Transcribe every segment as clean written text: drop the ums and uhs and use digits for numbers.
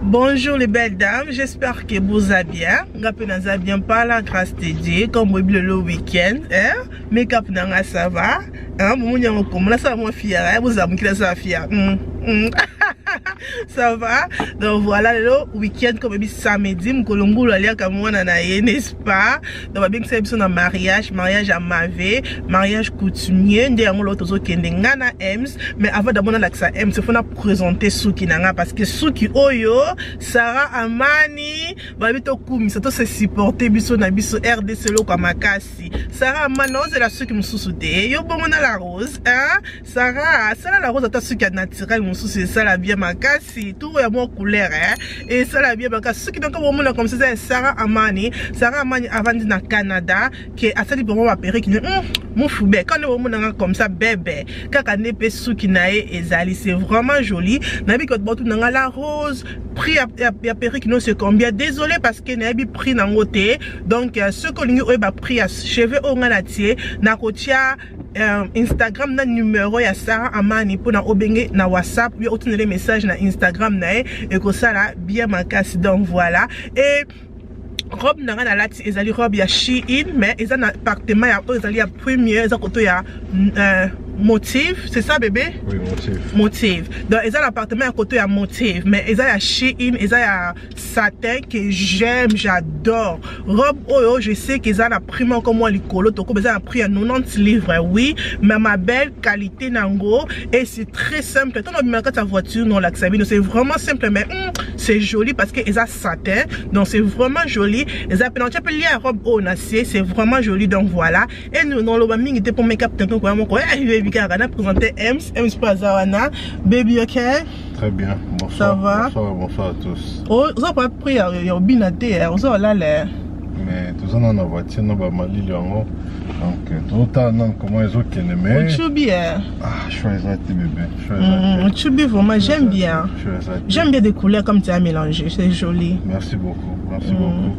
Bonjour les belles dames, j'espère que vous allez bien. Vous allez bien par la grâce de Dieu, comme vous le week-end. Make-up ça va. Ça va fier, vous avez ça fier. Ça va. Donc voilà le week-end comme samedi, m'kolongo l'alia comme moi n'est-ce pas? Donc bien que c'est un mariage à Mavé, mariage coutumier, ndé l'autre zo kende ngana Ems, mais avant d'abord la ça Ems, il faut na présenter Suki nanga parce que Suki oyo, Sarah Amani, ba bito kumi, ça c'est supporter biso na biso RDC lo kwa makasi. Sarah Amani c'est la Suki mususude. Yo bon na la rose, hein? Sarah, ça la rose ta Suki naturel mususu, ça la bien makasi, tout est bon couleur, hein? Et ça la bien makasi. Suki donc comme ça c'est Sarah Amani avant na Canada qui a sali pour moi péré qui mon foube quand on comme ça bébé kaka nepe Suki nae ezali c'est vraiment joli na bi ko botu na la rose prix ya péré qui non c'est combien désolé parce que na bi prix na ngote donc ce que lingi o ba prix à cheveux au ngalatie na kotia Instagram na numéro ya Sarah Amani pour na obenge na WhatsApp lui obtenir les messages na Instagram nae et que ça là bien makasi donc voilà et robe nanga na lati ezali robe ya Shein mais ils ont un appartement ya ezali ya premier za koto ya Motive, c'est ça bébé? Oui, Motive. Donc ils ont l'appartement à côté à Motive mais ils ont ya Shein, ils ont ya satin que j'aime, j'adore. Robe oh je sais qu'ils ont la prime comme moi likolo toko ils ont pris à 90 livres oui, mais ma belle qualité nango et c'est très simple. Quand on a ta voiture non la c'est vraiment simple mais c'est joli parce que ils ont satin donc c'est vraiment joli. Ils ont appelé la robe au nacier, c'est vraiment joli donc voilà. Et nous non le ming était pour make-up tant quoi mon quoi Baby présenté Ems Pazawana. Baby, ok? Très bien. Bonsoir. Ça va? Bonsoir à tous. Oh, vous avez pas pris à Binate, vous avez là l'air. Mais tous en a voiture, nous avons Mali Liango. Donc, tout le temps, comment ils ont qu'elle aimait. Chubi, ah, chouette, bébé. Chubi, vraiment, j'aime bien. J'aime bien des couleurs comme tu as mélangé, c'est joli. Merci beaucoup. Merci beaucoup.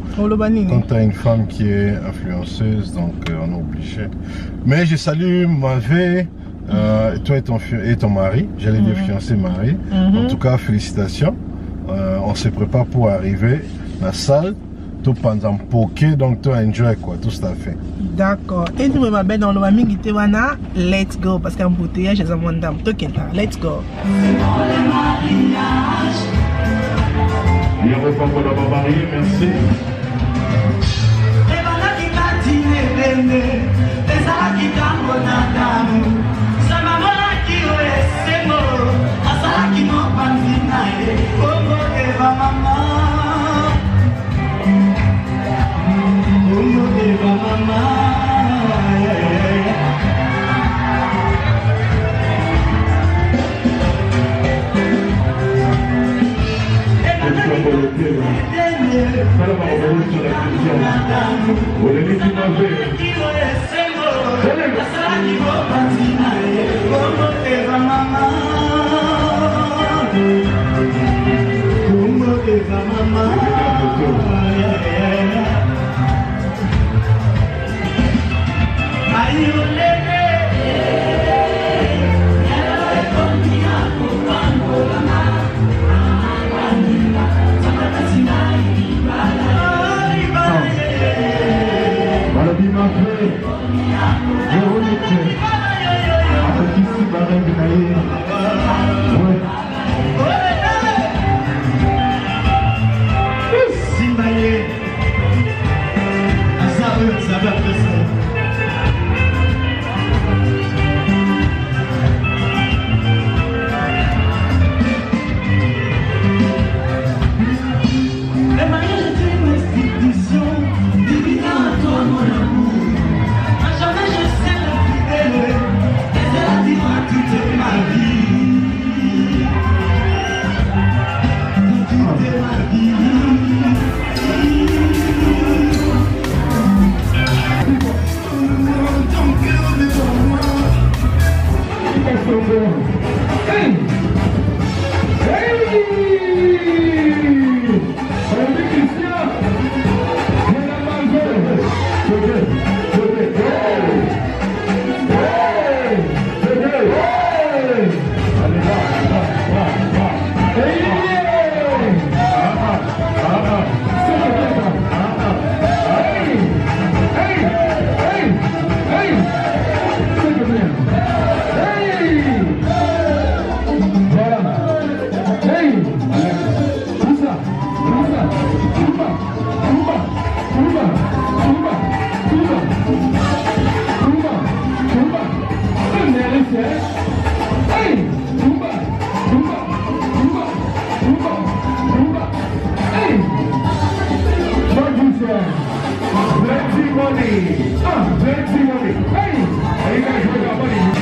Quand tu as une femme qui est influenceuse, donc on est obligé. Mais je salue Mavé, toi et ton mari, j'allais dire fiancé mari. En tout cas, félicitations. On se prépare pour arriver à la salle. Tout pendant poké, donc tu enjoy quoi, tout ça fait. D'accord. Et nous, ma belle, dans le mamie qui wana, let's go. Parce qu'un bouteillage, j'ai un mandam. Let's go. Il y a pas pour la mariée, merci. Plenty money. Plenty money. Hey! Are you guys with our money?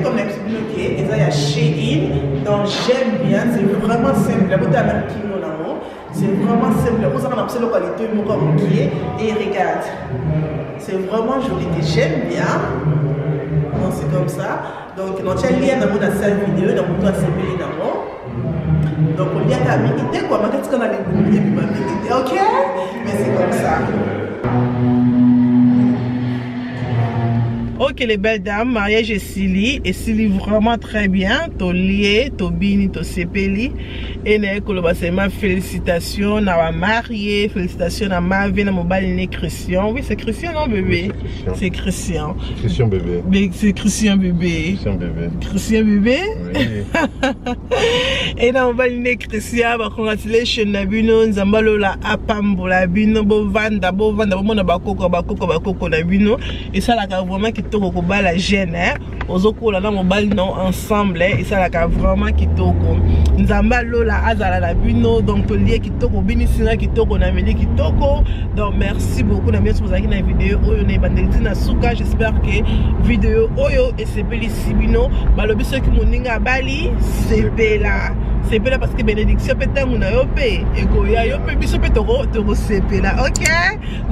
Comme l'expliqué, et ça y a Shein, donc j'aime bien, c'est vraiment simple. C'est vraiment simple. Vous avez la qualité et regarde, c'est vraiment joli. J'aime bien. Donc c'est comme ça. Donc on tient lien dans cette vidéo, dans mon toit c'est donc on y a ta idée quoi, mais qu'est-ce qu'on a les ok, mais c'est comme ça. Ok les belles dames, mariage et Sili vraiment très bien. To lié, to bini, to sepeli. Et ne kolobasema félicitations na wa marié, félicitations na ma vie na mobile né Christian. Oui c'est Christian non bébé? C'est Christian. Christian bébé. C'est Christian bébé. Christian bébé. Christian bébé. Oui. Et na mobile né Christian, ba congratulations na bino nzambalo la apambola bino bo vanda mona bakoko na bino. Et ça la vraiment qui toko ko bala jeune hein. Ozoko la na mobile non ensemble et ça la vraiment qui toko. Nzambalo la azala la bino donc to lié qui toko bini singa qui toko na meli qui toko. Donc merci beaucoup na bien pour ça na vidéo oyo na bandeli na suka. J'espère que vidéo oyo et sepeli sibino balobi ceux qui moninga bali sepela. Sepela parce que bénédiction peut-être na yo pe eko ya yo pe biso pe toko sepela. OK?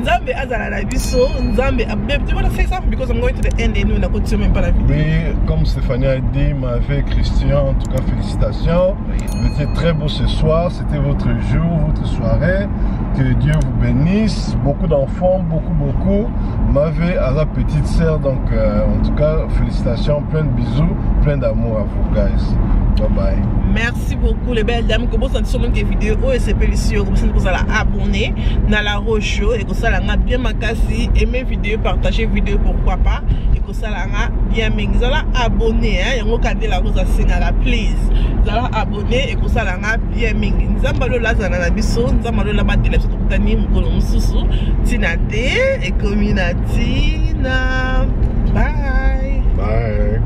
Nzambe azala la biso, Nzambe tu vas say something because I'm going to the end et nous on a continué même pas la vidéo. Oui, comme Stéphanie a dit, m'avait Christian, en tout cas félicitations. Vous étiez très beau ce soir, c'était votre jour, votre soirée. Que Dieu vous bénisse, beaucoup d'enfants, beaucoup. M'avait à la petite sœur, donc en tout cas félicitations, plein de bisous, plein d'amour à vous guys. Bye bye. Merci beaucoup les belles dames. Comme vous sentez sur mon vidéo, et c'est félicitations. Comme vous allez abonner dans la roche et que ça l'a bien makasi, aimer vidéo, partager vidéo pourquoi pas et que ça l'a bien mis. Vous allez abonner hein, et on cadre la rose à Singara please. Vous allez abonner et que ça l'a bien mis. Nous allons là dans la biso, nous allons là battre les autres tani mukolo mususu, tinate et community na bye. Bye.